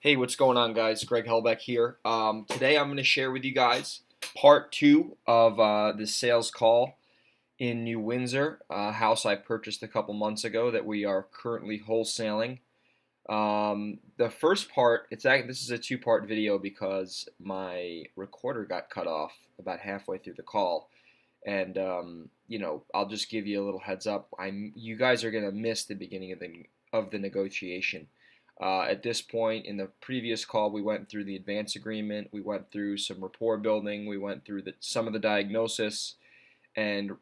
Hey, what's going on, guys? Greg Helbeck here. Today I'm going to share with you guys part two of this sales call in New Windsor, a house I purchased a couple months ago that we are currently wholesaling. The first part, this is a two-part video because my recorder got cut off about halfway through the call, and I'll just give you a little heads up. You guys are going to miss the beginning of the negotiation. At this point, in the previous call, we went through the advance agreement, we went through some rapport building, we went through some of the diagnosis, and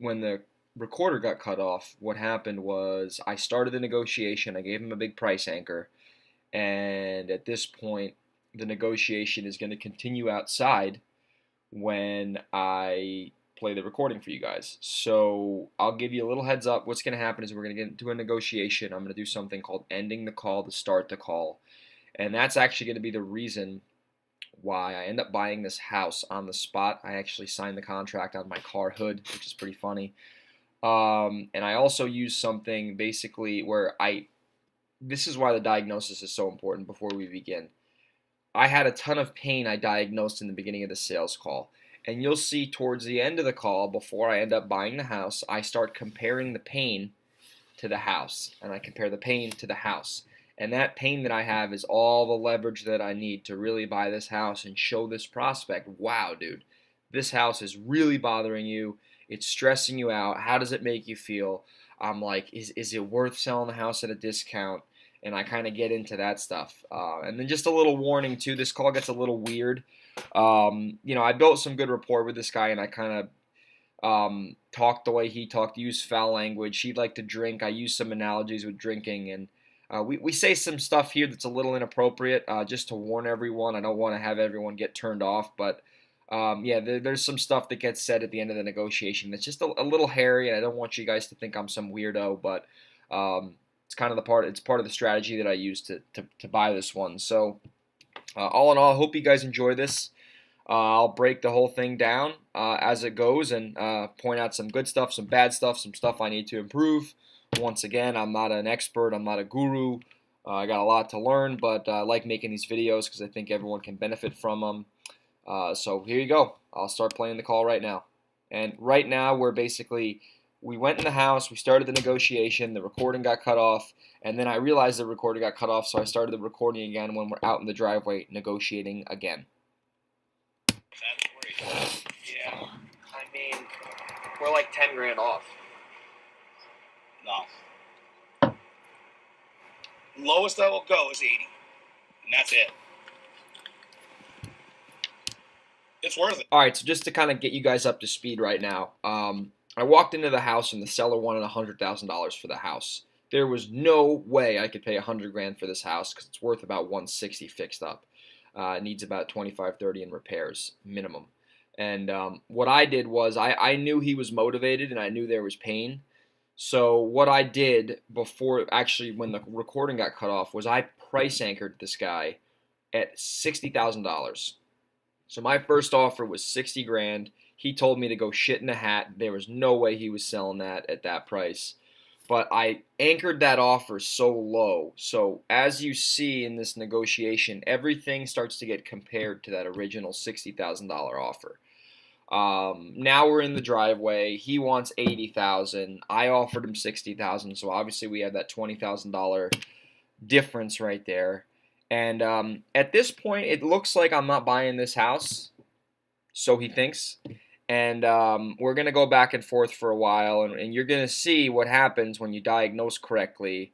when the recorder got cut off, what happened was I started the negotiation, I gave him a big price anchor, and at this point, the negotiation is going to continue outside when I play the recording for you guys. So I'll give you a little heads up. What's going to happen is we're going to get into a negotiation. I'm going to do something called ending the call to start the call. And that's actually going to be the reason why I end up buying this house on the spot. I actually signed the contract on my car hood, which is pretty funny. And I also use something basically where this is why the diagnosis is so important before we begin. I had a ton of pain I diagnosed in the beginning of the sales call. And you'll see towards the end of the call, before I end up buying the house, I start comparing the pain to the house. And I compare the pain to the house. And that pain that I have is all the leverage that I need to really buy this house and show this prospect, wow, dude, this house is really bothering you. It's stressing you out. How does it make you feel? I'm like, is it worth selling the house at a discount? And I kind of get into that stuff. And then just a little warning, too. This call gets a little weird. I built some good rapport with this guy, and I kind of talked the way he talked, used foul language. He liked to drink. I used some analogies with drinking, and we say some stuff here that's a little inappropriate, just to warn everyone. I don't want to have everyone get turned off, but there's some stuff that gets said at the end of the negotiation that's just a little hairy, and I don't want you guys to think I'm some weirdo, but it's kind of it's part of the strategy that I use to buy this one. So all in all, I hope you guys enjoy this. I'll break the whole thing down as it goes and point out some good stuff, some bad stuff, some stuff I need to improve. Once again, I'm not an expert. I'm not a guru. I got a lot to learn, but I like making these videos because I think everyone can benefit from them. So here you go. I'll start playing the call right now. And right now, we went in the house, we started the negotiation, the recording got cut off, and then I realized the recording got cut off, so I started the recording again when we're out in the driveway negotiating again. That's great. Yeah. I mean, we're like 10 grand off. No. Lowest I will go is 80. And that's it. It's worth it. All right, so just to kind of get you guys up to speed right now, I walked into the house and the seller wanted $100,000 for the house. There was no way I could pay $100,000 for this house because it's worth about $160,000 fixed up. It needs about $25,000-$30,000 in repairs minimum. And what I did was I knew he was motivated and I knew there was pain. So what I did before, actually when the recording got cut off, was I price anchored this guy at $60,000. So my first offer was $60,000. He told me to go shit in a hat. There was no way he was selling that at that price. But I anchored that offer so low. So as you see in this negotiation, everything starts to get compared to that original $60,000 offer. Now we're in the driveway. He wants $80,000. I offered him $60,000. So obviously we have that $20,000 difference right there. And at this point, it looks like I'm not buying this house. So he thinks. And we're going to go back and forth for a while, and you're going to see what happens when you diagnose correctly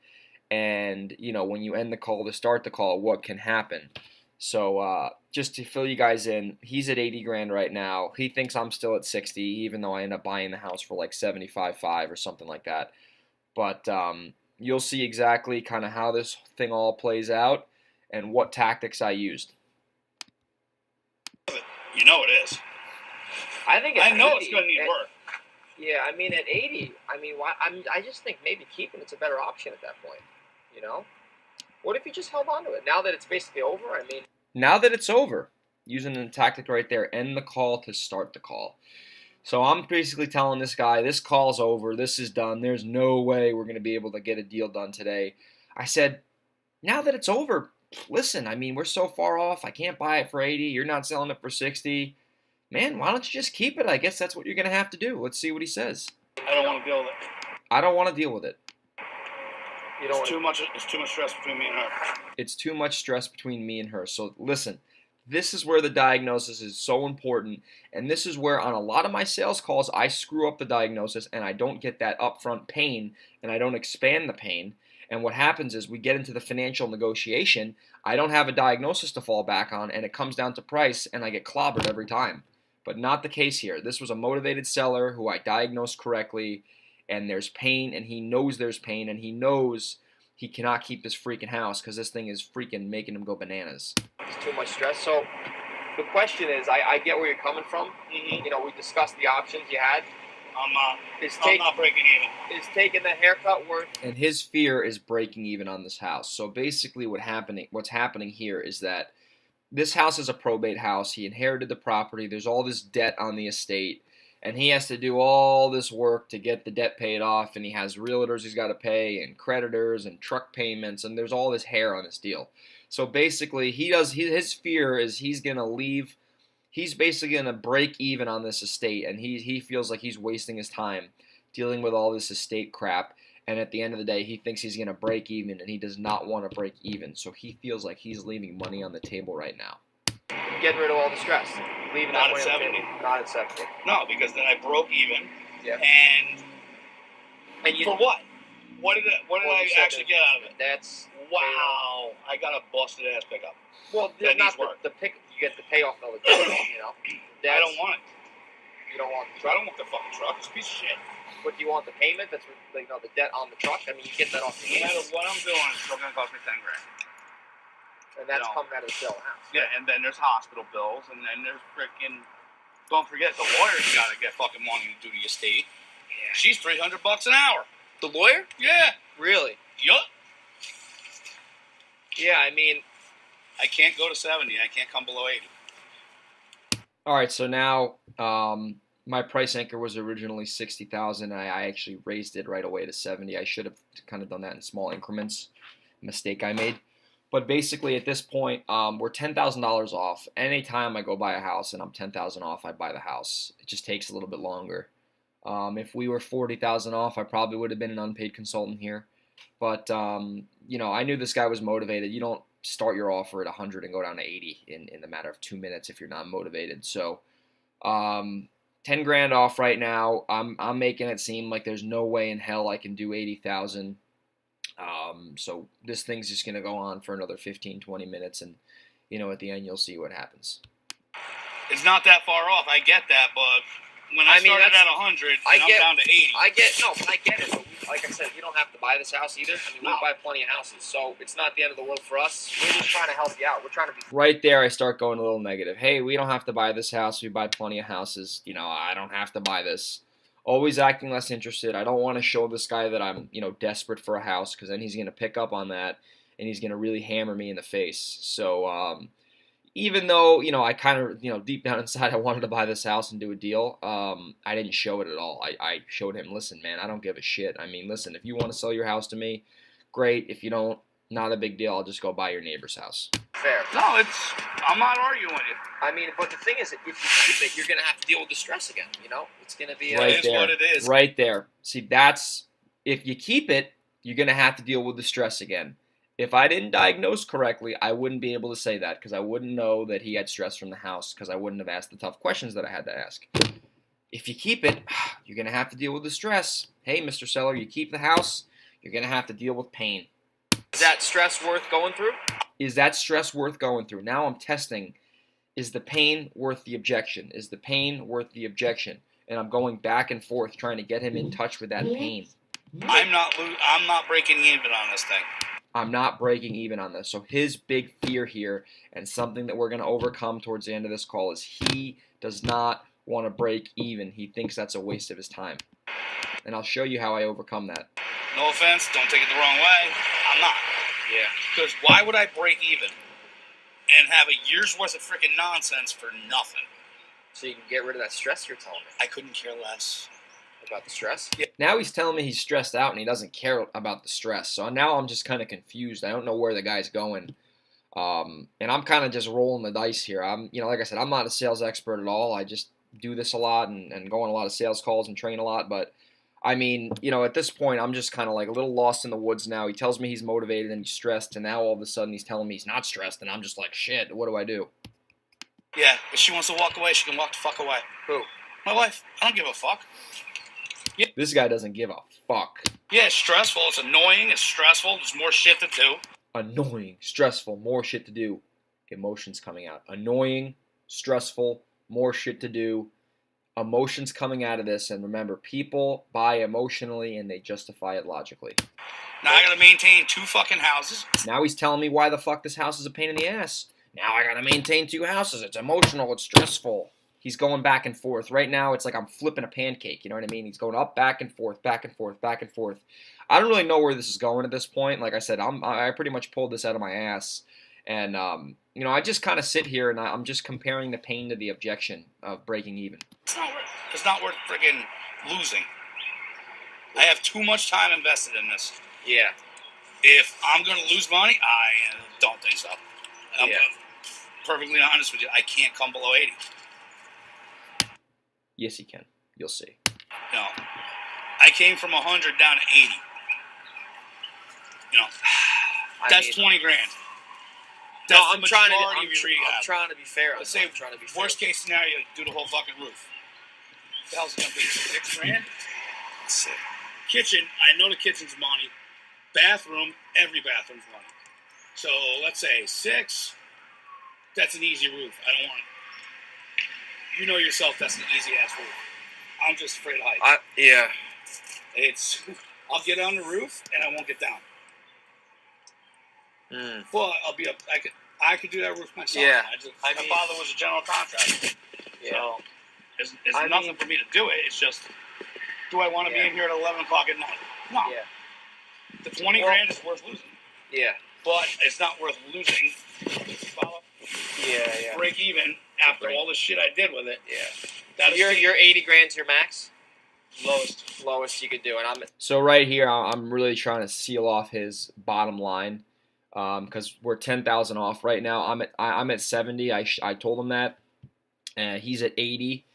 and, when you end the call to start the call, what can happen. So just to fill you guys in, he's at $80,000 right now. He thinks I'm still at 60, even though I end up buying the house for like 75.5 or something like that. But you'll see exactly kind of how this thing all plays out and what tactics I used. You know it is. I think I know it's going to need work. Yeah, I mean, at 80, I just think maybe keeping it's a better option at that point. What if you just held on to it now that it's basically over? Now that it's over, using the tactic right there, end the call to start the call. So I'm basically telling this guy, this call's over, this is done, there's no way we're going to be able to get a deal done today. I said, now that it's over, listen, I mean, we're so far off. I can't buy it for 80. You're not selling it for 60. Man, why don't you just keep it? I guess that's what you're going to have to do. Let's see what he says. I don't want to deal with it. I don't want to deal with it. You don't It's too much. It's too much stress between me and her. It's too much stress between me and her. So listen, this is where the diagnosis is so important. And this is where on a lot of my sales calls, I screw up the diagnosis and I don't get that upfront pain and I don't expand the pain. And what happens is we get into the financial negotiation. I don't have a diagnosis to fall back on and it comes down to price and I get clobbered every time. But not the case here. This was a motivated seller who I diagnosed correctly, and there's pain, and he knows there's pain, and he knows he cannot keep this freaking house because this thing is freaking making him go bananas. It's too much stress. So the question is, I get where you're coming from. Mm-hmm. You know, we discussed the options you had. I'm Is not breaking even. Is taking the haircut worth? And his fear is breaking even on this house. So basically what's happening here is that this house is a probate house. He inherited the property. There's all this debt on the estate. And he has to do all this work to get the debt paid off. And he has realtors he's got to pay and creditors and truck payments. And there's all this hair on this deal. So basically his fear is he's going to leave. He's basically going to break even on this estate. And he feels like he's wasting his time dealing with all this estate crap. And at the end of the day, he thinks he's going to break even, and he does not want to break even. So he feels like he's leaving money on the table right now. Getting rid of all the stress. Leaving Not that at money on the 70. table. Not at 70. No, because then I broke even. Yeah. And And you, for what? What did I actually get out of it? That's Wow, I got a busted ass pickup. well, That not needs work. the pick. You get the payoff of the debt. You know. I don't want it. You don't want. I don't want the fucking truck. It's a piece of shit. But do you want the payment? That's the debt on the truck. I mean, you get that off the No matter hands, what I'm doing, it's still gonna cost me $10,000. and that's No. coming out of the sale of the house. Yeah, and then there's hospital bills, and then there's freaking. Don't forget, the lawyer's got to get fucking money to do the estate. Yeah. She's $300 an hour. The lawyer? Yeah. Really? Yup. Yeah. I mean, I can't go to 70. I can't come below 80. All right, so now my price anchor was originally 60,000. I actually raised it right away to 70. I should have kind of done that in small increments. Mistake I made. But basically, at this point, we're $10,000 off. Anytime I go buy a house and I'm $10,000 off, I buy the house. It just takes a little bit longer. If we were $40,000 off, I probably would have been an unpaid consultant here. But you know, I knew this guy was motivated. You don't start your offer at 100 and go down to 80 in the matter of 2 minutes if you're not motivated. So 10 grand off right now. I'm making it seem like there's no way in hell I can do 80,000. So this thing's just gonna go on for another 15, 20 minutes, and you know, at the end you'll see what happens. It's not that far off. I get that, but when I started at 100, and I'm down to 80. I get it. But like I said, you don't have to buy this house either. I mean, we No. buy plenty of houses, so it's not the end of the world for us. We're just trying to help you out. We're trying to be. Right there, I start going a little negative. Hey, we don't have to buy this house. We buy plenty of houses. You know, I don't have to buy this. Always acting less interested. I don't want to show this guy that I'm, you know, desperate for a house, because then he's going to pick up on that and he's going to really hammer me in the face. So even though, you know, I kind of, you know, deep down inside I wanted to buy this house and do a deal, I didn't show it at all. I showed him, listen, man, I don't give a shit. I mean, listen, if you want to sell your house to me, great. If you don't, not a big deal. I'll just go buy your neighbor's house. Fair. No, I'm not arguing with you. I mean, but the thing is, if you keep it, you're going to have to deal with the stress again. You know, it's going to be Right. It is what it is. Right there. See, that's, if you keep it, you're going to have to deal with the stress again. If I didn't diagnose correctly, I wouldn't be able to say that, because I wouldn't know that he had stress from the house, because I wouldn't have asked the tough questions that I had to ask. If you keep it, you're going to have to deal with the stress. Hey, Mr. Seller, you keep the house, you're going to have to deal with pain. Is that stress worth going through? Is that stress worth going through? Now I'm testing. Is the pain worth the objection? Is the pain worth the objection? And I'm going back and forth trying to get him in touch with that pain. I'm not breaking even on this thing. I'm not breaking even on this. So his big fear here, and something that we're going to overcome towards the end of this call, is he does not want to break even. He thinks that's a waste of his time. And I'll show you how I overcome that. No offense, don't take it the wrong way. I'm not. Yeah. Because why would I break even and have a year's worth of freaking nonsense for nothing? So you can get rid of that stress you're telling me I couldn't care less. about the stress. Yeah. Now he's telling me he's stressed out and he doesn't care about the stress. So now I'm just kind of confused. I don't know where the guy's going. And I'm kind of just rolling the dice here. Like I said, I'm not a sales expert at all. I just do this a lot and go on a lot of sales calls and train a lot. But I mean, at this point, I'm just kind of like a little lost in the woods now. He tells me he's motivated and he's stressed, and now all of a sudden he's telling me he's not stressed, and I'm just like, shit, what do I do? Yeah, if she wants to walk away, she can walk the fuck away. Who? My wife. I don't give a fuck. Yeah. This guy doesn't give a fuck. Yeah, it's stressful. It's annoying. It's stressful. There's more shit to do. Annoying, stressful, more shit to do. Emotions coming out. Annoying, stressful, more shit to do. Emotions coming out of this, and remember, people buy emotionally and they justify it logically. Now I gotta maintain 2 fucking houses. Now he's telling me why the fuck this house is a pain in the ass. Now I gotta maintain 2 houses. It's emotional. It's stressful. He's going back and forth. Right now, it's like I'm flipping a pancake. You know what I mean? He's going up, back and forth, back and forth, back and forth. I don't really know where this is going at this point. Like I said, I pretty much pulled this out of my ass. And, I just kind of sit here and I'm just comparing the pain to the objection of breaking even. It's not worth friggin' losing. I have too much time invested in this. Yeah. If I'm going to lose money, I don't think so. I'm perfectly honest with you. I can't come below 80. Yes, he can. You'll see. No. I came from 100 down to 80. That's 20 grand. That's I'm trying to be fair. Let's say worst case scenario, do the whole fucking roof. What the hell's it gonna be? 6 grand? Let's see. Kitchen, I know the kitchen's money. Bathroom, every bathroom's money. So let's say 6. That's an easy roof. I don't want. You know yourself. That's an easy ass roof. I'm just afraid of heights. Yeah. I'll get on the roof and I won't get down. Mm. Well, I'll be up. I could do that roof myself. Yeah. My father was a general contractor. Yeah. So it's nothing for me to do it. It's just, do I want to be in here at 11 o'clock at night? No. Yeah. The 20 grand is worth losing. Yeah. But it's not worth losing. Yeah. Break even after all the shit I did with it. Yeah. Your 80 grand's your max? Lowest you could do. And So right here, I'm really trying to seal off his bottom line. Because we're 10,000 off right now. I'm at 70. I told him that, and he's at 80.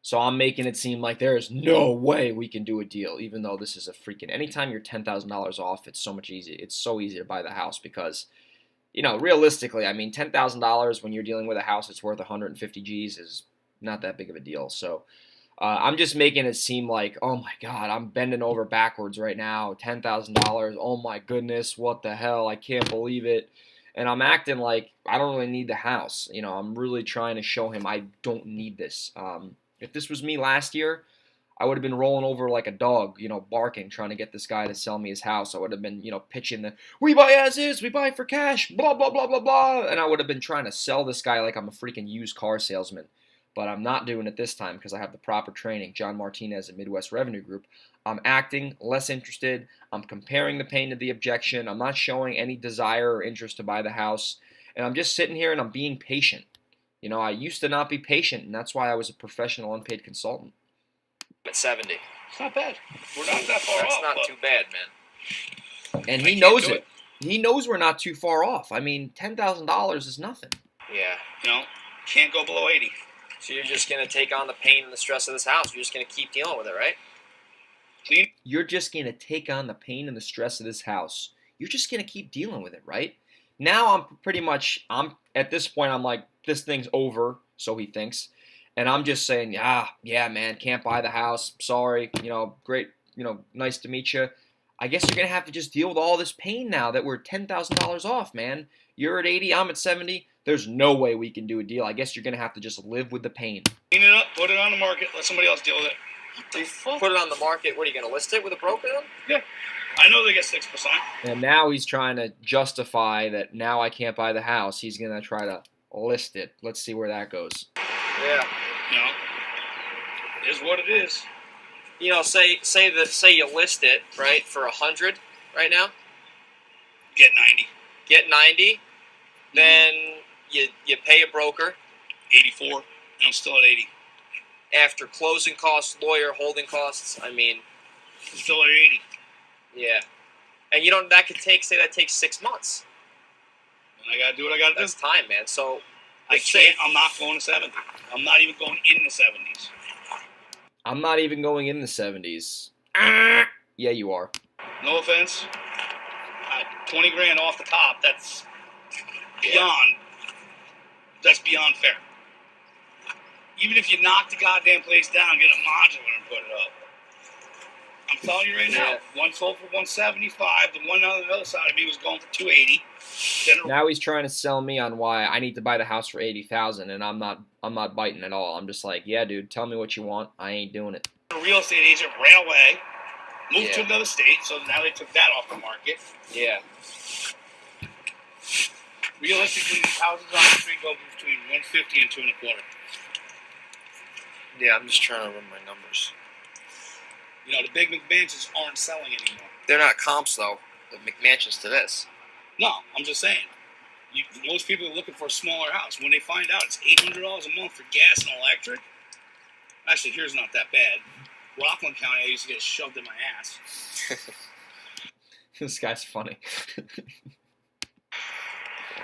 So I'm making it seem like there is no way we can do a deal, even though this is a freaking. Anytime you're $10,000 off, it's so much easier. It's so easy to buy the house because, realistically, I mean, $10,000 when you're dealing with a house that's worth 150 G's is not that big of a deal. So. I'm just making it seem like, oh my God, I'm bending over backwards right now. $10,000. Oh my goodness, what the hell? I can't believe it. And I'm acting like I don't really need the house. I'm really trying to show him I don't need this. If this was me last year, I would have been rolling over like a dog, barking, trying to get this guy to sell me his house. I would have been, pitching we buy as is, we buy for cash, blah, blah, blah, blah, blah. And I would have been trying to sell this guy like I'm a freaking used car salesman. But I'm not doing it this time because I have the proper training. John Martinez at Midwest Revenue Group. I'm acting less interested. I'm comparing the pain to the objection. I'm not showing any desire or interest to buy the house. And I'm just sitting here and I'm being patient. I used to not be patient, and that's why I was a professional unpaid consultant. I'm at 70. It's not bad. We're not that far off. That's not too bad, man. And he knows it. He knows we're not too far off. I mean, $10,000 is nothing. Yeah. Can't go below 80. So you're just going to take on the pain and the stress of this house. You're just going to keep dealing with it, right? You're just going to take on the pain and the stress of this house. You're just going to keep dealing with it, right? Now I'm at this point, I'm like, this thing's over, so he thinks. And I'm just saying, yeah, man, can't buy the house. Sorry, great, nice to meet you. I guess you're going to have to just deal with all this pain now that we're $10,000 off, man. You're at 80, I'm at 70. There's no way we can do a deal. I guess you're going to have to just live with the pain. Clean it up, put it on the market, let somebody else deal with it. Put it on the market. What, are you going to list it with a broker then? Yeah. I know they get 6%. And now he's trying to justify that now I can't buy the house. He's going to try to list it. Let's see where that goes. Yeah. It is what it is. Say you list it, right, for 100 right now. Get 90. Get 90. Then you pay a broker. 84. And I'm still at 80. After closing costs, lawyer, holding costs, I'm still at 80. Yeah. And that takes 6 months. And I got to do what I got to do. That's time, man. So I'm not going to 70. I'm not even going in the 70s. I'm not even going in the 70s. Yeah, you are. No offense. 20 grand off the top, that's beyond fair. Even if you knock the goddamn place down, get a modular and put it up. I'm telling you right now, one sold for 175. The one on the other side of me was going for 280. Now he's trying to sell me on why I need to buy the house for 80,000, and I'm not biting at all. I'm just like, yeah, dude, tell me what you want. I ain't doing it. A real estate agent ran away, moved to another state, so now they took that off the market. Yeah. Realistically, these houses on the street go between 150 and 225. Yeah, I'm just trying to run my numbers. You know, the big McMansions aren't selling anymore. They're not comps, though, the McMansions to this. No, I'm just saying. Most people are looking for a smaller house. When they find out it's $800 a month for gas and electric, actually, here's not that bad. Rockland County, I used to get shoved in my ass. This guy's funny.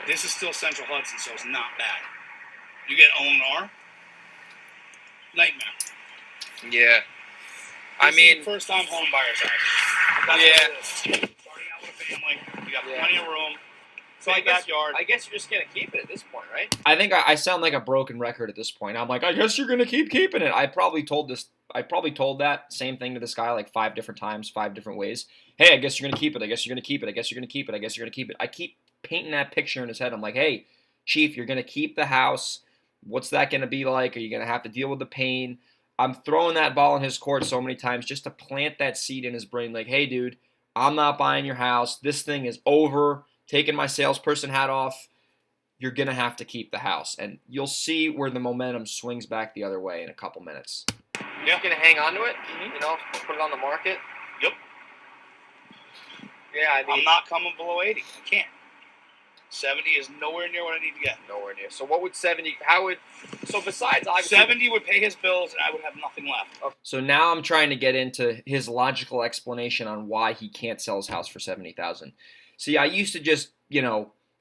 This is still Central Hudson, so it's not bad. You get O&R, nightmare. Yeah. This is first-time home buyers house. That's what it is. Starting out with a family, you got plenty of room. So I guess you're just gonna keep it at this point, right? I think I sound like a broken record at this point. I'm like, I guess you're gonna keep keeping it. I probably told that same thing to this guy like 5 different times, 5 different ways. Hey, I guess you're gonna keep it. I guess you're gonna keep it. I guess you're gonna keep it. I guess you're gonna keep it. I keep painting that picture in his head. I'm like, hey, Chief, you're gonna keep the house. What's that gonna be like? Are you gonna have to deal with the pain? I'm throwing that ball in his court so many times just to plant that seed in his brain. Like, hey, dude, I'm not buying your house. This thing is over. Taking my salesperson hat off, you're going to have to keep the house. And you'll see where the momentum swings back the other way in a couple minutes. You're going to hang on to it, you know, put it on the market? Yep. Yeah, I'm not coming below 80. I can't. 70 is nowhere near what I need to get. Nowhere near. So what would 70, so besides obviously. 70 would pay his bills and I would have nothing left. Okay. So now I'm trying to get into his logical explanation on why he can't sell his house for $70,000. See, I used to just,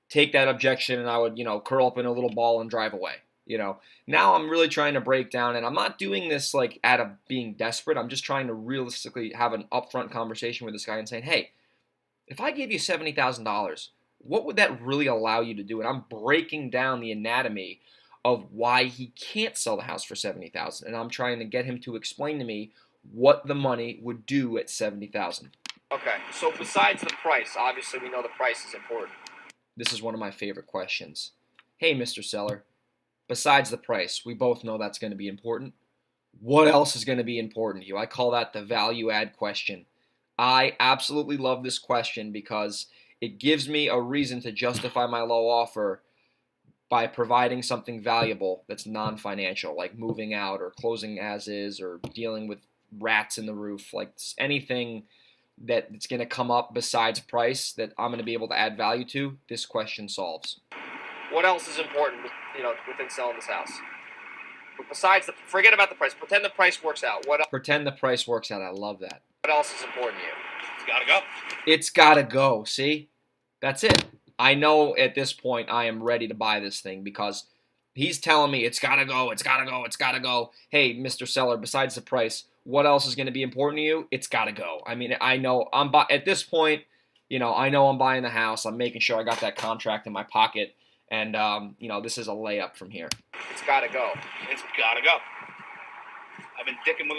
take that objection and I would, curl up in a little ball and drive away. Now I'm really trying to break down, and I'm not doing this like out of being desperate. I'm just trying to realistically have an upfront conversation with this guy and saying, hey, if I gave you $70,000, what would that really allow you to do? And I'm breaking down the anatomy of why he can't sell the house for $70,000, and I'm trying to get him to explain to me what the money would do at $70,000. Okay, so besides the price, obviously we know the price is important. This is one of my favorite questions. Hey, Mr. Seller, besides the price, we both know that's going to be important. What else is going to be important to you? I call that the value add question. I absolutely love this question because it gives me a reason to justify my low offer by providing something valuable that's non-financial, like moving out or closing as is or dealing with rats in the roof, like anything that's going to come up besides price that I'm going to be able to add value to, this question solves. What else is important, within selling this house? But besides forget about the price. Pretend the price works out. Pretend the price works out. I love that. What else is important to you? It's got to go. It's got to go. See? That's it. I know at this point I am ready to buy this thing because he's telling me it's got to go, it's got to go, it's got to go. Hey, Mr. Seller, besides the price, what else is going to be important to you? It's got to go. I mean, I know at this point, I know I'm buying the house. I'm making sure I got that contract in my pocket. And, this is a layup from here. It's got to go. It's got to go. I've been dicking with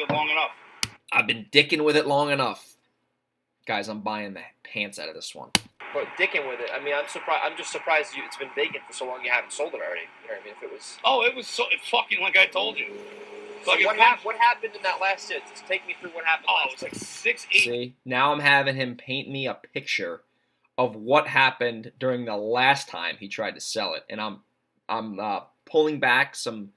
it long enough. Guys, I'm buying the pants out of this one. But dicking with it, I mean, I'm surprised. I'm just surprised it's been vacant for so long. You haven't sold it already. You know what I mean? If it was. Oh, it was fucking like I told you. So what happened in that last hit? Just take me through what happened. Oh, it was like 6, 8. See, now I'm having him paint me a picture of what happened during the last time he tried to sell it, and I'm pulling back some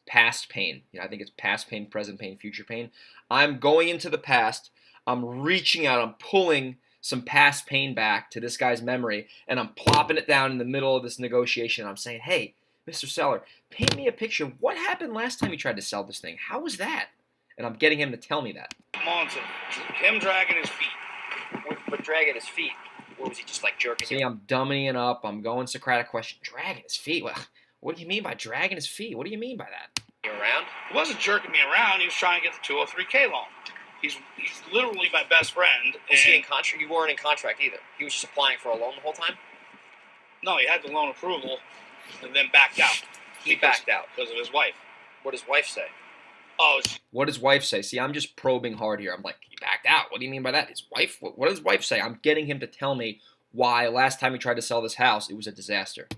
past pain. I think it's past pain, present pain, future pain. I'm going into the past. I'm reaching out. I'm pulling some past pain back to this guy's memory, and I'm plopping it down in the middle of this negotiation. I'm saying, hey, Mr. Seller, paint me a picture. What happened last time you tried to sell this thing? How was that? And I'm getting him to tell me that. Months of him dragging his feet. But dragging his feet. Or was he just like jerking See, you? I'm dummying up. I'm going Socratic question. Dragging his feet? What do you mean by dragging his feet? What do you mean by that? You around? He wasn't jerking me around. He was trying to get the 203K loan. He's literally my best friend. Was he in contract? You weren't in contract either. He was just applying for a loan the whole time? No, he had the loan approval and then backed out. He backed out. Because of his wife. What does wife say? Oh, What does wife say? See, I'm just probing hard here. I'm like, he backed out. What do you mean by that? His wife? What does wife say? I'm getting him to tell me why last time he tried to sell this house, it was a disaster.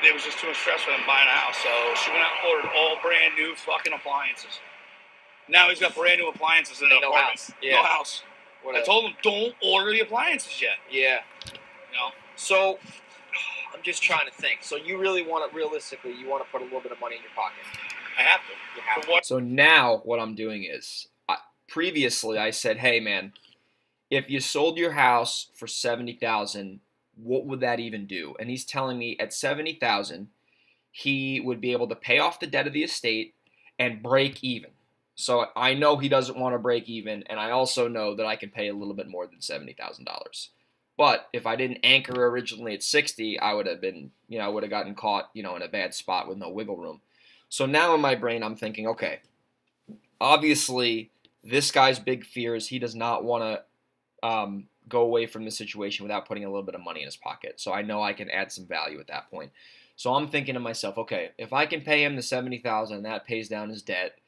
there was just too much stress for them buying a house. So she went out and ordered all brand new fucking appliances. Now he's got brand new appliances in the No apartment. house. Yeah. No house. I told him, don't order the appliances yet. Yeah. You know? So, I'm just trying to think. So you really want to, realistically, you want to put a little bit of money in your pocket. I have to. You have For to. what? So now what I'm doing is, previously I said, hey man, if you sold your house for $70,000, what would that even do? And he's telling me at $70,000, he would be able to pay off the debt of the estate and break even. So I know he doesn't want to break even, and I also know that I can pay a little bit more than $70,000. But if I didn't anchor originally at 60, I would have been, I would have gotten caught, in a bad spot with no wiggle room. So now in my brain, I'm thinking, okay, obviously this guy's big fear is he does not want to go away from the situation without putting a little bit of money in his pocket. So I know I can add some value at that point. So I'm thinking to myself, okay, if I can pay him the $70,000 and that pays down his debt,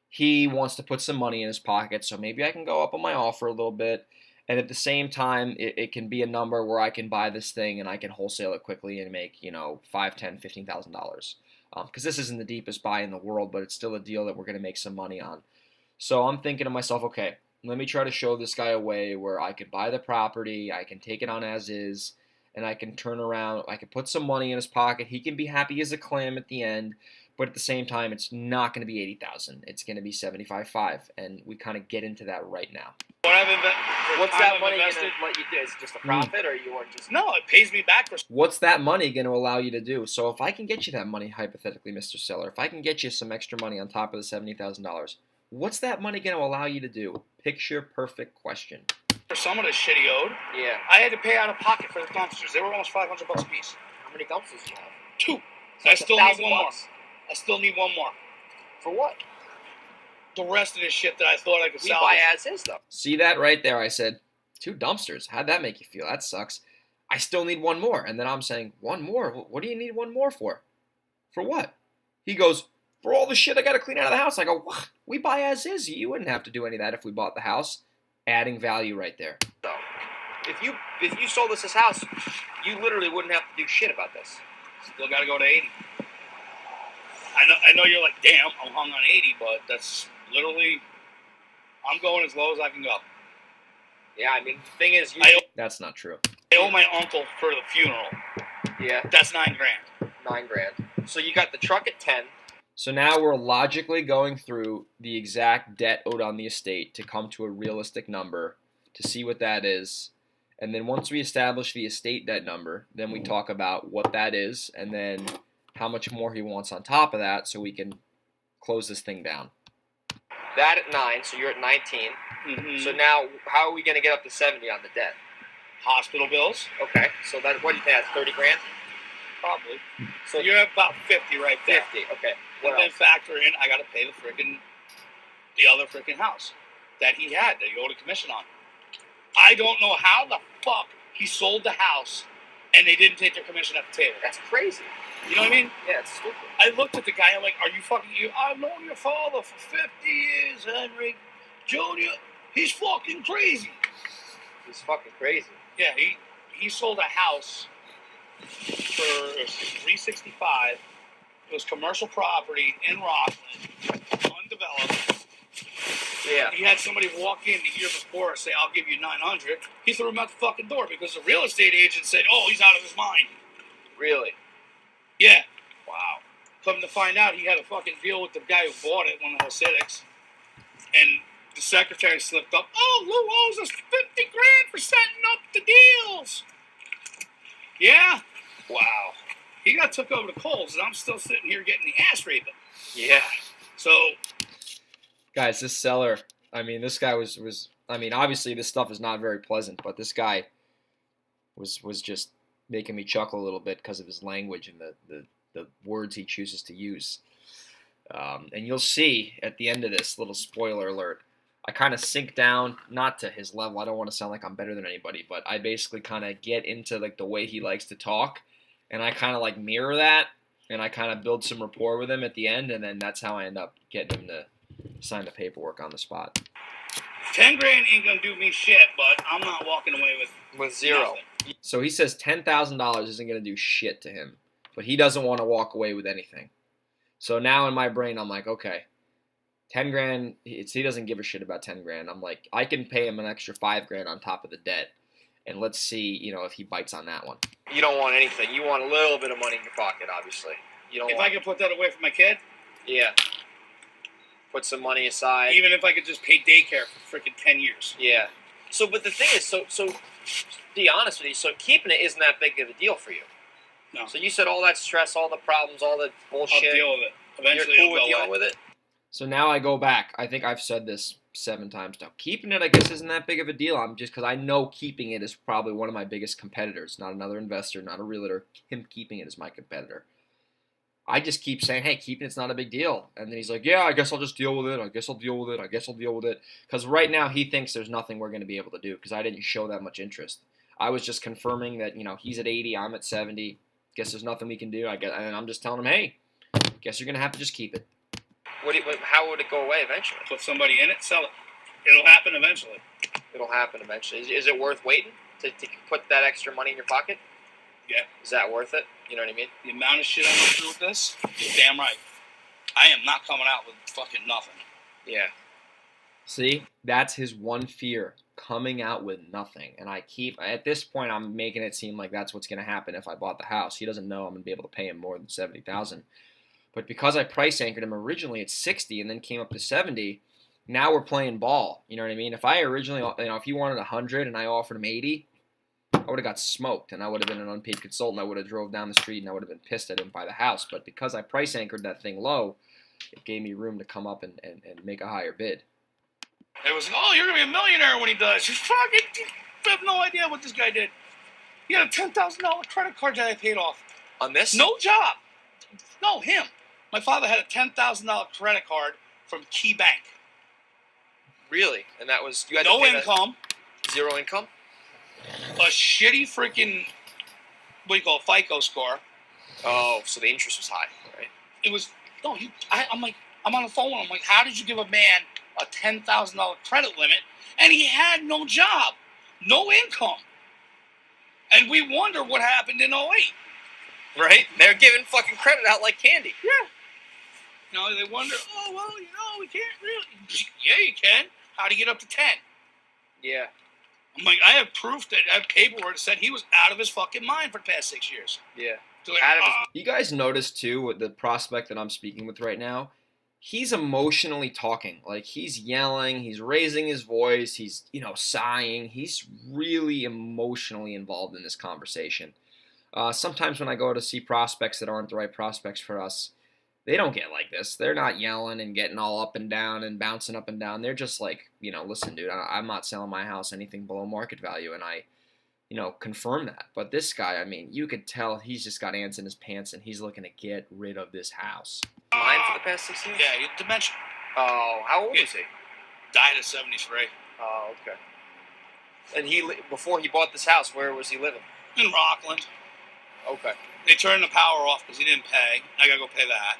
he wants to put some money in his pocket, so maybe I can go up on my offer a little bit. And at the same time, it can be a number where I can buy this thing and I can wholesale it quickly and make, $5,000, $10,000, $15,000. Because this isn't the deepest buy in the world, but it's still a deal that we're going to make some money on. So I'm thinking to myself, okay, let me try to show this guy a way where I can buy the property, I can take it on as is, and I can turn around, I can put some money in his pocket. He can be happy as a clam at the end, but at the same time, it's not going to be $80,000. It's going to be $75,500, and we kind of get into that right now. What's that money going to let you do? Is it just a profit, or you want just... No, it pays me back for... What's that money going to allow you to do? So if I can get you that money, hypothetically, Mr. Seller, if I can get you some extra money on top of the $70,000, what's that money going to allow you to do? Picture perfect question. For some of the shit he owed, Yeah. I had to pay out of pocket for the dumpsters. They were almost $500 a piece. How many dumpsters do you have? 2. So I it's still need $1,000 one more. I still need one more. For what? The rest of this shit that I thought I could We sell. buy as is, though. See that right there? I said, 2 dumpsters. How'd that make you feel? That sucks. I still need one more. And then I'm saying, one more? What do you need one more for? For what? He goes, for all the shit I got to clean out of the house. I go, what? We buy as is. You wouldn't have to do any of that if we bought the house. Adding value right there. So, if you sold us this house, you literally wouldn't have to do shit about this. Still got to go to 80. I know you're like, damn, I'm hung on 80, but that's literally, I'm going as low as I can go. Yeah, I mean, the thing is, That's not true. I owe my uncle for the funeral. Yeah. That's $9,000. $9,000. So you got the truck at 10. So now we're logically going through the exact debt owed on the estate to come to a realistic number to see what that is. And then once we establish the estate debt number, then we talk about what that is and then how much more he wants on top of that so we can close this thing down. That at 9, so you're at 19. Mm-hmm. So now, how are we going to get up to 70 on the debt? Hospital bills, Okay, so that, what do you think, that's 30 grand? probably. So You're at about 50 right there. 50, okay. And What then else? factor in, I got to pay the other freaking house that he had that he owed a commission on. I don't know how the fuck he sold the house and they didn't take their commission at the table. That's crazy. You know what I mean? Yeah, it's stupid. I looked at the guy, I'm like, are you fucking you? I've known your father for 50 years, Henry. Junior, he's fucking crazy. He's fucking crazy. Yeah, he sold a house for $365. It was commercial property in Rockland, undeveloped. Yeah. He had somebody walk in the year before and say, I'll give you $900. He threw him out the fucking door because the real estate agent said, oh, he's out of his mind. Really? Yeah. Wow. Come to find out, he had a fucking deal with the guy who bought it, one of the Hasidics. And the secretary slipped up. Oh, Lou owes us $50,000 for setting up the deals. Yeah. Wow. He got took over to Coles, and I'm still sitting here getting the ass raping. Yeah. So, Guys, this seller, this guy was obviously this stuff is not very pleasant, but this guy was just making me chuckle a little bit because of his language and the words he chooses to use. And you'll see at the end of this, little spoiler alert, I kind of sink down, not to his level. I don't want to sound like I'm better than anybody, but I basically kind of get into like the way he likes to talk, and I kind of like mirror that, and I kind of build some rapport with him at the end, and then that's how I end up getting him to sign the paperwork on the spot. 10 grand ain't gonna do me shit, but I'm not walking away With zero. nothing. So he says $10,000 isn't going to do shit to him, but he doesn't want to walk away with anything. So now in my brain, I'm like, okay, 10 grand, he doesn't give a shit about 10 grand. I'm like, I can pay him an extra 5 grand on top of the debt, and let's see, if he bites on that one. You don't want anything. You want a little bit of money in your pocket, obviously. You don't If want, I could put that away for my kid, yeah. Put some money aside. even if I could just pay daycare for freaking 10 years. Yeah. So, but the thing is, so to be honest with you, so keeping it isn't that big of a deal for you. No. So you said all that stress, all the problems, all the bullshit. I'll deal with it. Eventually You're cool with it'll go dealing away. with it? So now I go back. I think I've said this 7 times now. Keeping it, I guess, isn't that big of a deal. I'm just because I know keeping it is probably one of my biggest competitors. Not another investor, not a realtor. Him keeping it is my competitor. I just keep saying, hey, keeping it's not a big deal. And then he's like, yeah, I guess I'll just deal with it. I guess I'll deal with it. I guess I'll deal with it. Because right now he thinks there's nothing we're going to be able to do because I didn't show that much interest. I was just confirming that, he's at 80, I'm at 70. Guess there's nothing we can do. And I'm just telling him, hey, guess you're going to have to just keep it. How would it go away eventually? Put somebody in it, sell it. It'll happen eventually. It'll happen eventually. Is it worth waiting to put that extra money in your pocket? Yeah. Is that worth it? You know what I mean? The amount of shit I went through with this, you're damn right. I am not coming out with fucking nothing. Yeah. See, that's his one fear, coming out with nothing. And at this point, I'm making it seem like that's what's going to happen if I bought the house. He doesn't know I'm going to be able to pay him more than $70,000. But because I price anchored him originally at 60 and then came up to 70, now we're playing ball. You know what I mean? If I originally, if he wanted 100 and I offered him 80, I would have got smoked and I would have been an unpaid consultant. I would have drove down the street and I would have been pissed I didn't buy the house. But because I price anchored that thing low, it gave me room to come up and make a higher bid. It was, oh, you're going to be a millionaire when he does. You have no idea what this guy did. He had a $10,000 credit card that I paid off. On this? No job. No, him. My father had a $10,000 credit card from Key Bank. Really? And that was you had No to pay income. that? Zero income? A shitty freaking, FICO score. Oh, so the interest was high, right? It was, no, I'm like, I'm on the phone. I'm like, how did you give a man a $10,000 credit limit? And he had no job, no income. And we wonder what happened in 08. Right? They're giving fucking credit out like candy. Yeah. They wonder, oh, well, we can't really. Yeah, you can. How do you get up to 10? Yeah. I'm like, I have proof that I have paperwork that said he was out of his fucking mind for the past 6 years. Yeah. So like, Out of his You guys notice too with the prospect that I'm speaking with right now, he's emotionally talking. Like he's yelling, he's raising his voice, he's sighing. He's really emotionally involved in this conversation. Sometimes when I go to see prospects that aren't the right prospects for us, they don't get like this. They're not yelling and getting all up and down and bouncing up and down. They're just like, listen, dude, I'm not selling my house anything below market value, and I confirm that. But this guy, I mean, you could tell he's just got ants in his pants and he's looking to get rid of this house. mine for the past 6 years? yeah, he had dementia. Oh, how old Yeah. is he? Died at 73. Oh, okay. And before he bought this house, where was he living? In Rockland. Okay. They turned the power off because he didn't pay. I got to go pay that.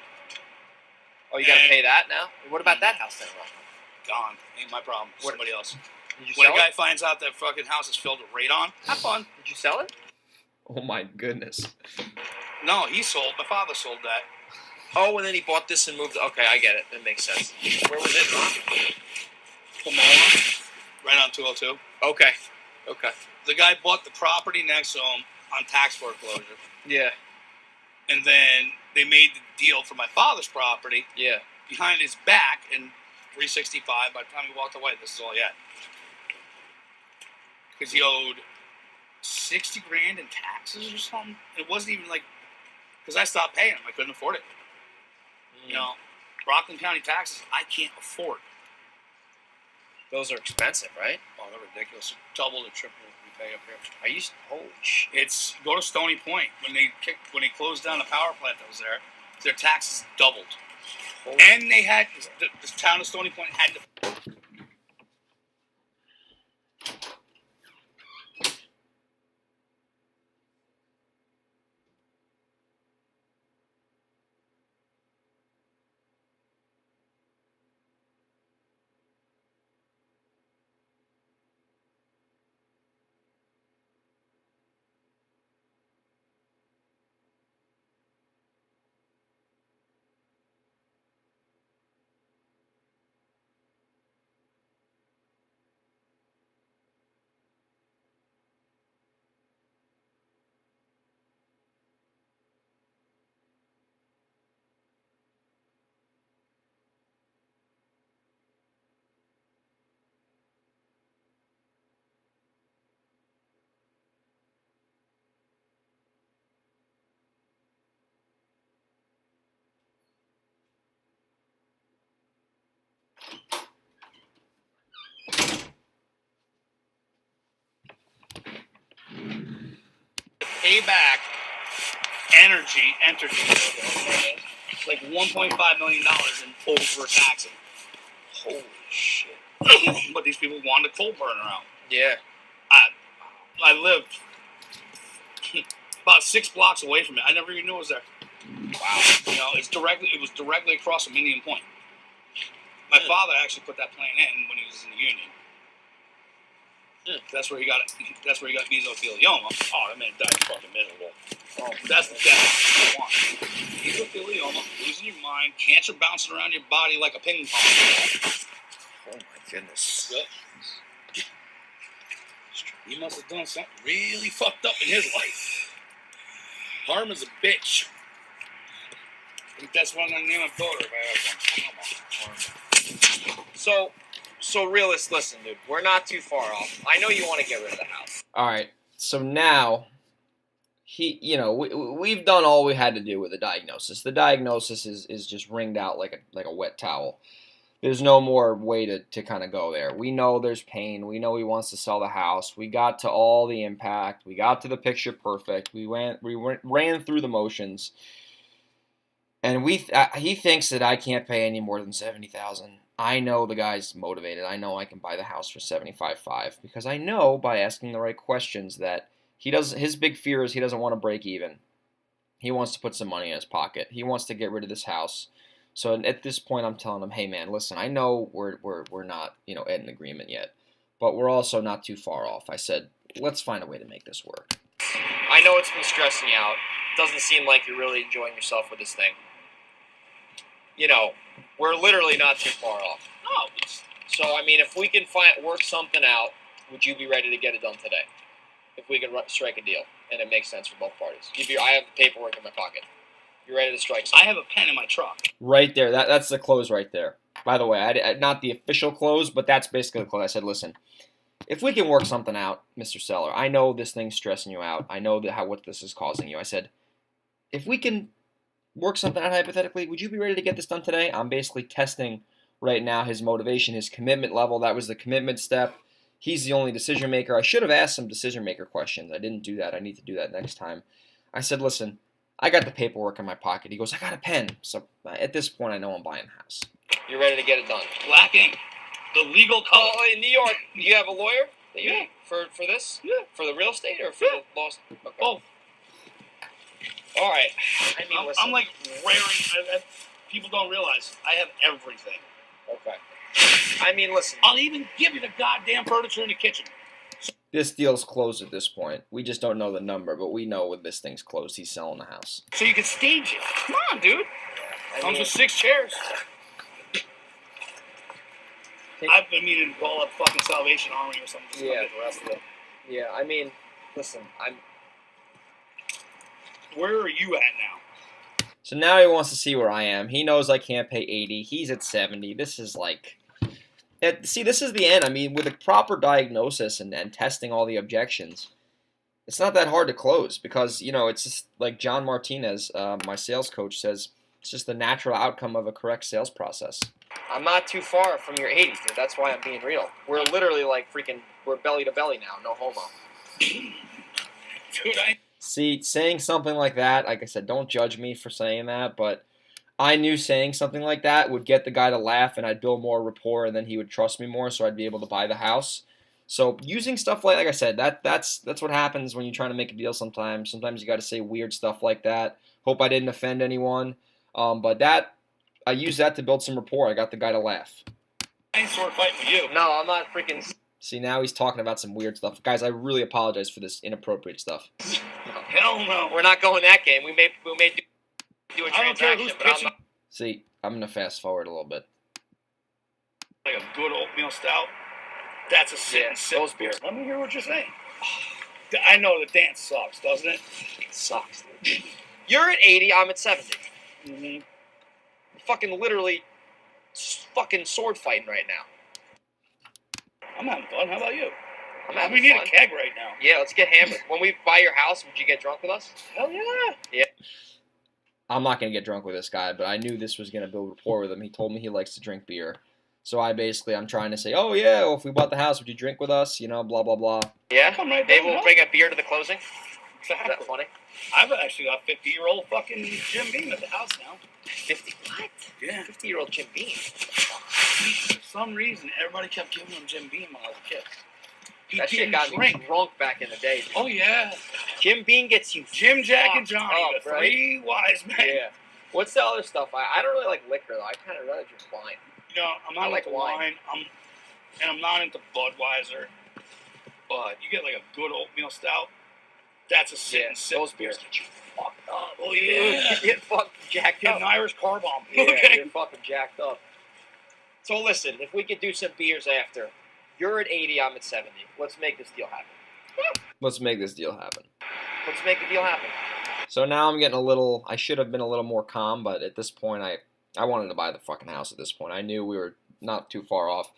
Oh, you got to pay that now? What about that house then, Ron? Gone. Ain't my problem. What- Somebody else. Did you When sell a guy it? finds out that fucking house is filled with radon, have fun. Did you sell it? Oh my goodness. No, he sold. My father sold that. Oh, and then he bought this and moved. Okay, I get it. That makes sense. Where was it, Ron? Pomona, right on 202. Okay. Okay. The guy bought the property next to him on tax foreclosure. Yeah. And then they made the deal for my father's property Yeah. behind his back in 365. By the time he walked away, this is all he had. Because he owed 60 grand in taxes or something. It wasn't even like, because I stopped paying him. I couldn't afford it. Rockland County taxes, I can't afford. Those are expensive, right? Oh, they're ridiculous. Double or triple. pay up here? I used to, holy shit. It's go to Stony Point when they closed down the power plant that was there. Their taxes doubled, and they had the town of Stony Point had to. Pay back energy, like $1.5 million in overtaxing. Holy shit. But these people wanted a coal burner out. Yeah. I lived about 6 blocks away from it. I never even knew it was there. Wow. You know, it was directly across from Indian Point. My father actually put that plant in when he was in the Union. That's where he got it. That's where he got mesothelioma. Oh, that man died fucking miserable. Oh, that's the death you want. Mesothelioma, losing your mind, cancer bouncing around your body like a ping pong ball. Oh my goodness. Yep. He must have done something really fucked up in his life. Karma's a bitch. I think that's what I'm gonna name my daughter if I have one. Karma. So realist, listen, dude. We're not too far off. I know you want to get rid of the house. All right. So now, we've done all we had to do with the diagnosis. The diagnosis is just wringed out like a wet towel. There's no more way to kind of go there. We know there's pain. We know he wants to sell the house. We got to all the impact. We got to the picture perfect. We ran through the motions. And he thinks that I can't pay any more than $70,000. I know the guy's motivated. I know I can buy the house for $75,500 because I know by asking the right questions that his big fear is he doesn't want to break even. He wants to put some money in his pocket. He wants to get rid of this house. So at this point, I'm telling him, hey man, listen, I know we're not at an agreement yet, but we're also not too far off. I said, let's find a way to make this work. I know it's been stressing you out. Doesn't seem like you're really enjoying yourself with this thing. We're literally not too far off. No. So, I mean, if we can work something out, would you be ready to get it done today? If we could strike a deal and it makes sense for both parties. I have the paperwork in my pocket. You're ready to strike something. I have a pen in my truck. Right there. That's the close right there. By the way, not the official close, but that's basically the close. I said, listen, if we can work something out, Mr. Seller, I know this thing's stressing you out. I know what this is causing you. I said, if we can work something out hypothetically, would you be ready to get this done today? I'm basically testing right now his motivation, his commitment level. That was the commitment step. He's the only decision maker. I should have asked some decision maker questions. I didn't do that. I need to do that next time. I said, listen, I got the paperwork in my pocket. He goes, I got a pen. So at this point, I know I'm buying the house. You're ready to get it done. Black ink. The legal color. Oh, in New York, you have a lawyer? Yeah. For this? Yeah. For the real estate or for the lost? Okay. Oh. All right. I mean, listen. I'm like wearing. People don't realize I have everything. Okay. I mean, listen. I'll even give you the goddamn furniture in the kitchen. This deal's closed at this point. We just don't know the number, but we know when this thing's closed, he's selling the house. So you can stage it. Come on, dude. Comes with 6 chairs. I've been meaning to call up fucking Salvation Army or something. Just Yeah. the rest of it. Yeah. I mean, listen. Where are you at now? So now he wants to see where I am. He knows I can't pay 80. He's at 70. This is like... See, this is the end. I mean, with a proper diagnosis and testing all the objections, it's not that hard to close because, it's just like John Martinez, my sales coach, says, it's just the natural outcome of a correct sales process. I'm not too far from your 80s, dude. That's why I'm being real. We're literally like we're belly to belly now. No homo. Dude, See, saying something like that, like I said, don't judge me for saying that, but I knew saying something like that would get the guy to laugh and I'd build more rapport and then he would trust me more so I'd be able to buy the house. So using stuff like I said, that's what happens when you're trying to make a deal sometimes. Sometimes you got to say weird stuff like that. Hope I didn't offend anyone. But I used that to build some rapport. I got the guy to laugh. I ain't sword fighting with you. No, I'm not freaking. See, now he's talking about some weird stuff. Guys, I really apologize for this inappropriate stuff. Hell no. We're not going that game. We may do a I don't care transaction, who's but I'm pitching. not. See, I'm going to fast forward a little bit. Like a good oatmeal stout. That's a sit and sip those beer. beers. Let me hear what you're saying. I know the dance sucks, doesn't it? It sucks, dude. You're at 80. I'm at 70. Mm-hmm. Fucking literally, fucking sword fighting right now. I'm having fun. How about you? I'm having We need fun. a keg right now. Yeah, let's get hammered. When we buy your house, would you get drunk with us? Hell yeah. I'm not going to get drunk with this guy, but I knew this was going to build rapport with him. He told me he likes to drink beer. So I'm trying to say, oh yeah, well, if we bought the house, would you drink with us? You know, blah, blah, blah. Yeah? Come right Maybe down. we'll bring a beer to the closing. Is Exactly. that funny? I've actually got 50-year-old fucking Jim Beam at the house now. 50 what? Yeah. 50-year-old Jim Beam. For some reason, everybody kept giving him Jim Beam when I was a kid. He That shit didn't got me drink. drunk back in the day, dude. Oh yeah. Jim Beam gets you Jim, Jack, and fucked Johnny, up, the right? three wise men. Yeah. What's the other stuff? I don't really like liquor, though. I kind of rather drink wine. You know, I'm not I like into wine. I'm not into Budweiser. But you get like a good oatmeal stout. That's a sit and sip. Those beers get you fucked up. Oh Dude, yeah. you get fucking jacked Get up. an Irish car bomb. Yeah, Okay. you're fucking jacked up. So listen, if we could do some beers after, you're at 80, I'm at 70. Let's make this deal happen. Let's make this deal happen. Let's make the deal happen. So now I'm getting I should have been a little more calm, but at this point, I wanted to buy the fucking house at this point. I knew we were not too far off.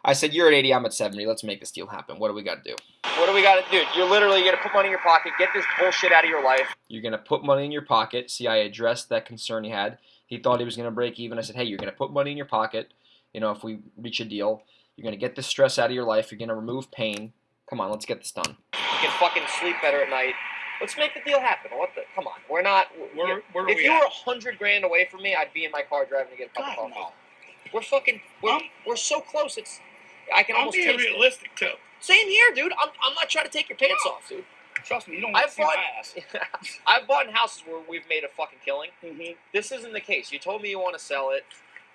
I said, you're at 80, I'm at 70. Let's make this deal happen. What do we got to do? What do we got to do? You're literally going to put money in your pocket, get this bullshit out of your life. You're going to put money in your pocket. See, I addressed that concern he had. He thought he was going to break even. I said, hey, you're going to put money in your pocket. You know, if we reach a deal, you're going to get the stress out of your life. You're going to remove pain. Come on, let's get this done. You can fucking sleep better at night. Let's make the deal happen. Come on. We're not. Where are if we you at? were $100,000 away from me, I'd be in my car driving to get a cup of God, coffee. no. We're so close. I can I'm almost being taste it. realistic too. Same here, dude. I'm not trying to take your pants off, dude. Trust me, you don't want to see my ass. I've bought in houses where we've made a fucking killing. Mm-hmm. This isn't the case. You told me you want to sell it.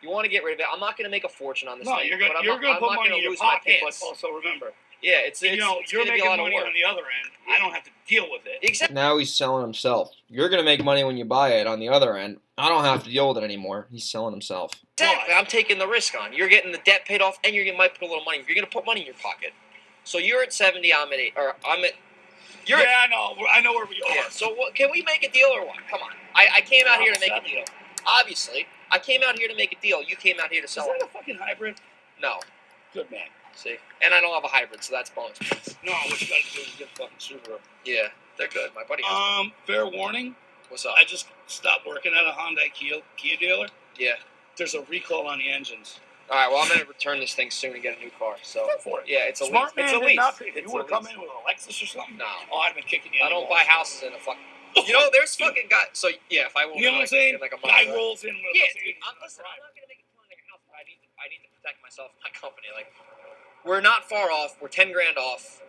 You want to get rid of it. I'm not going to make a fortune on this No, thing. you're but gonna I'm you're not, gonna put I'm not money gonna in your lose my pocket, but pants. also remember, Yeah, it's you're gonna be making a lot of money work. on the other end. I don't have to deal with it. Exactly. Now he's selling himself. You're going to make money when you buy it on the other end. I don't have to deal with it anymore. He's selling himself. Exactly. I'm taking the risk on. You're getting the debt paid off, and might put a little money. You're going to put money in your pocket. So you're at 70. I'm at 8. Or I'm at. You're Yeah, I know. I know where we are. Yeah. So can we make a deal or what? Come on. I came out here to make a deal. Obviously, I came out here to make a deal. You came out here to Is sell that it. a fucking hybrid? No. Good man. See, and I don't have a hybrid, so that's bonus. No, what you gotta do is get fucking Subaru. Yeah, they're good. My buddy has one. Fair warning. What's up? I just stopped working at a Hyundai Kia dealer. Yeah. There's a recall on the engines. All right. Well, I'm gonna return this thing soon and get a new car. So Go for it. yeah, it's a Smart lease. man It's a did lease. not pay. If It's you would a have come lease. in with a Lexus or something, No. oh, I'd have been kicking you. I don't buy houses in a fucking. You know, there's fucking guys. So yeah, if I won't. You know what I'm saying? Like a Guy month, rolls in with a Yeah, Mercedes. dude, listen, I'm not gonna make a killing in your house, but I need to protect myself and my company. Like, we're not far off. We're 10 grand off.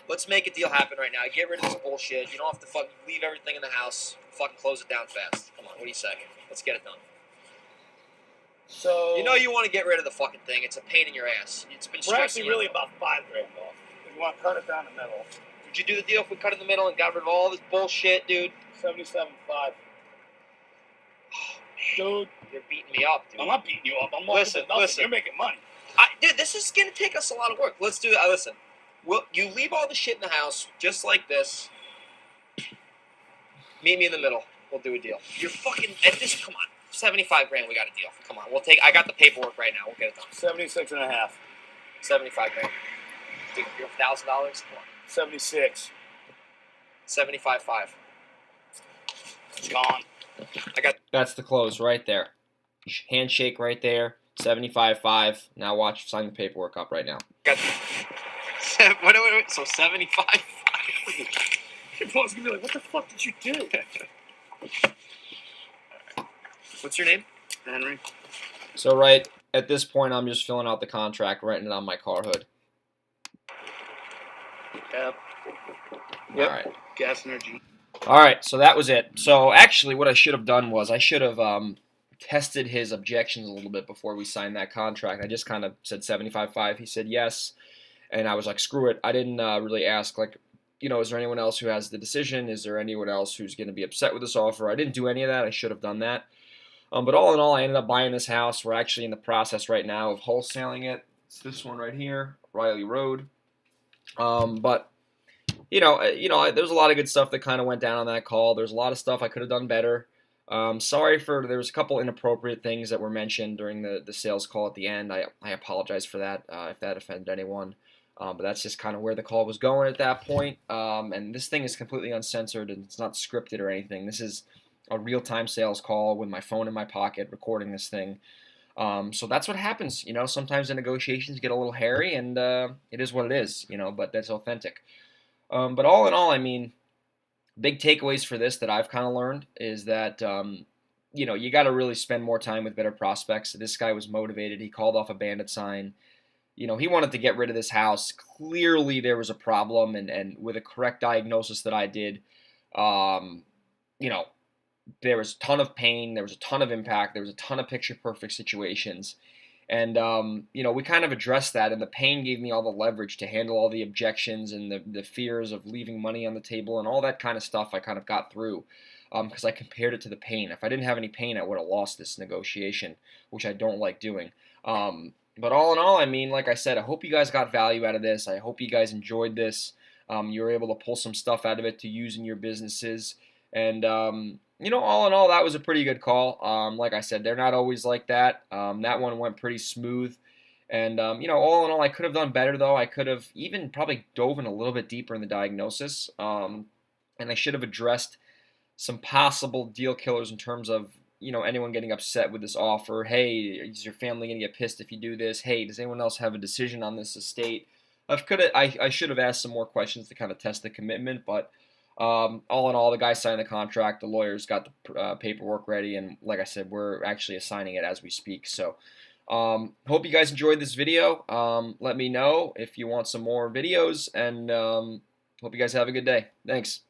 Let's make a deal happen right now. Get rid of this bullshit. You don't have to fucking leave everything in the house. Fucking close it down fast. Come on, what do you say? Let's get it done. So You know you want to get rid of the fucking thing. It's a pain in your ass. It's been we're stressing actually you really out. about 5 grand off. If you want to cut it down the middle, Would you do the deal if we cut in the middle and got rid of all this bullshit, dude? 77.5. Dude, You're beating me up, dude. I'm not beating you up. I'm Listen, nothing. listen. You're making money. Dude, this is gonna take us a lot of work. Let's do that. Listen, you leave all the shit in the house, just like this. Meet me in the middle. We'll do a deal. You're fucking at this. Come on, 75 grand. We got a deal. Come on, we'll take. I got the paperwork right now. We'll get it done. 76.5. 75 grand. Dude, you're $1,000. Come on. 76. 75.5. It's gone. That's the close right there. Handshake right there. 75.5. Now watch, sign the paperwork up right now. Got. Wait. So 75.5. Your boss gonna be like, "What the fuck did you do?" What's your name? Henry. So right at this point, I'm just filling out the contract, writing it on my car hood. Yep. All right. Gas energy. All right, so that was it. So actually, what I should have done was I should have tested his objections a little bit before we signed that contract. I just kind of said 75.5. He said yes, and I was like, screw it. I didn't really ask, like, you know, is there anyone else who has the decision? Is there anyone else who's going to be upset with this offer? I didn't do any of that. I should have done that. But all in all, I ended up buying this house. We're actually in the process right now of wholesaling it. It's this one right here, Riley Road. But you know, there's a lot of good stuff that kind of went down on that call. There's a lot of stuff I could have done better. Sorry for there was a couple inappropriate things that were mentioned during the sales call at the end. I apologize for that if that offended anyone. But that's just kind of where the call was going at that point. And this thing is completely uncensored and it's not scripted or anything. This is a real-time sales call with my phone in my pocket recording this thing. So that's what happens. You know, sometimes the negotiations get a little hairy and it is what it is, you know, but that's authentic. But all in all, I mean, big takeaways for this that I've kind of learned is that, you know, you got to really spend more time with better prospects. This guy was motivated. He called off a bandit sign. You know, he wanted to get rid of this house. Clearly there was a problem, and with a correct diagnosis that I did, you know, there was a ton of pain, there was a ton of impact, there was a ton of picture-perfect situations. And, you know, we kind of addressed that, and the pain gave me all the leverage to handle all the objections and the fears of leaving money on the table and all that kind of stuff I kind of got through because I compared it to the pain. If I didn't have any pain, I would have lost this negotiation, which I don't like doing. But all in all, I mean, like I said, I hope you guys got value out of this. I hope you guys enjoyed this. You were able to pull some stuff out of it to use in your businesses. And, you know, all in all, that was a pretty good call. Like I said, they're not always like that. That one went pretty smooth. And, you know, all in all, I could have done better, though. I could have even probably dove in a little bit deeper in the diagnosis. And I should have addressed some possible deal killers in terms of, you know, anyone getting upset with this offer. Hey, is your family going to get pissed if you do this? Hey, does anyone else have a decision on this estate? I should have asked some more questions to kind of test the commitment, but all in all, the guy signed the contract. The lawyers got the paperwork ready, and like I said, we're actually assigning it as we speak. So hope you guys enjoyed this video. Let me know if you want some more videos, and hope you guys have a good day. Thanks.